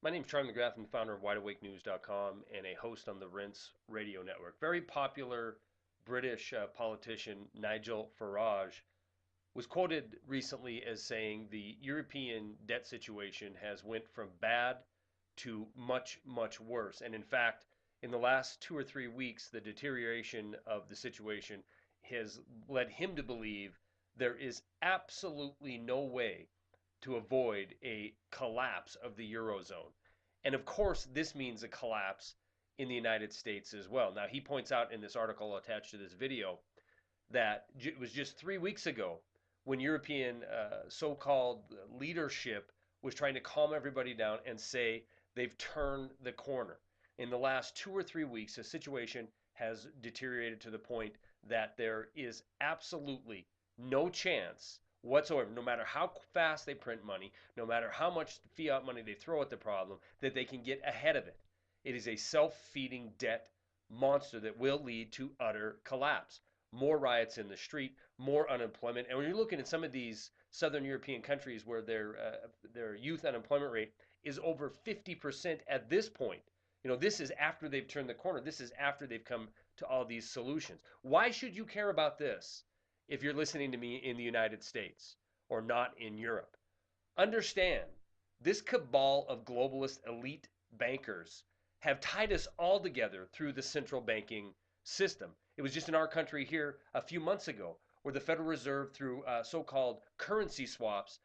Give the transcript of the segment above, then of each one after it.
My name is Charlie McGrath. I'm the founder of WideAwakeNews.com and a host on the Rinse Radio Network. Very popular British politician Nigel Farage was quoted recently as saying the European debt situation has went from bad to much, much worse. And in fact, in the last 2 or 3 weeks, the deterioration of the situation has led him to believe there is absolutely no way to avoid a collapse of the Eurozone. And of course, this means a collapse in the United States as well. Now, he points out in this article attached to this video that it was just 3 weeks ago when European so called leadership was trying to calm everybody down and say they've turned the corner. In the last 2 or 3 weeks, the situation has deteriorated to the point that there is absolutely no chance whatsoever, no matter how fast they print money, no matter how much fiat money they throw at the problem, that they can get ahead of it. It is a self feeding debt monster that will lead to utter collapse. More riots in the street, more unemployment. And when you're looking at some of these Southern European countries where their youth unemployment rate is over 50% at this point, this is after they've turned the corner. This is after they've come to all these solutions. Why should you care about this if you're listening to me in the United States or not in Europe? Understand, this cabal of globalist elite bankers have tied us all together through the central banking system. It was just in our country here a few months ago where the Federal Reserve, through so-called currency swaps,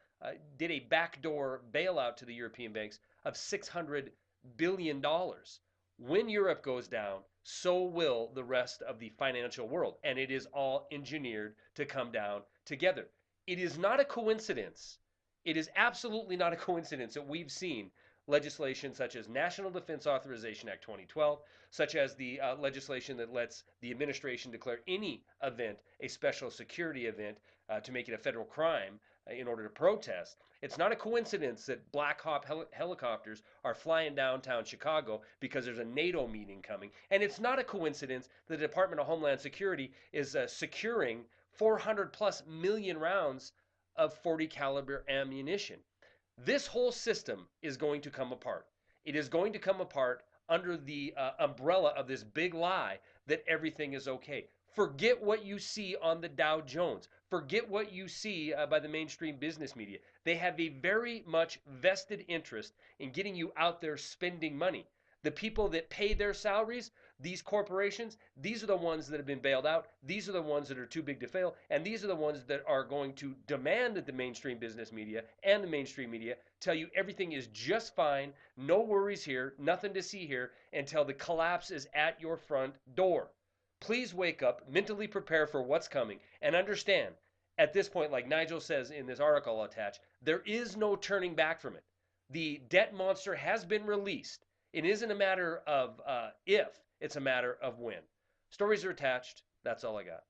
did a backdoor bailout to the European banks of $600 billion. When Europe goes down, so will the rest of the financial world. And it is all engineered to come down together. It is not a coincidence. It is absolutely not a coincidence that we've seen legislation such as National Defense Authorization Act 2012, such as the legislation that lets the administration declare any event a special security event to make it a federal crime in order to protest. It's not a coincidence that Black Hawk helicopters are flying downtown Chicago because there's a NATO meeting coming. And it's not a coincidence the Department of Homeland Security is securing 400 plus million rounds of 40 caliber ammunition. This whole system is going to come apart. It is going to come apart under the umbrella of this big lie that everything is okay. Forget what you see on the Dow Jones. Forget what you see by the mainstream business media. They have a very much vested interest in getting you out there spending money. The people that pay their salaries, these corporations, these are the ones that have been bailed out. These are the ones that are too big to fail. And these are the ones that are going to demand that the mainstream business media and the mainstream media tell you everything is just fine, no worries here, nothing to see here, until the collapse is at your front door. Please wake up, mentally prepare for what's coming, and understand at this point, like Nigel says in this article attached, there is no turning back from it. The debt monster has been released. It isn't a matter of if, it's a matter of when. Stories are attached. That's all I got.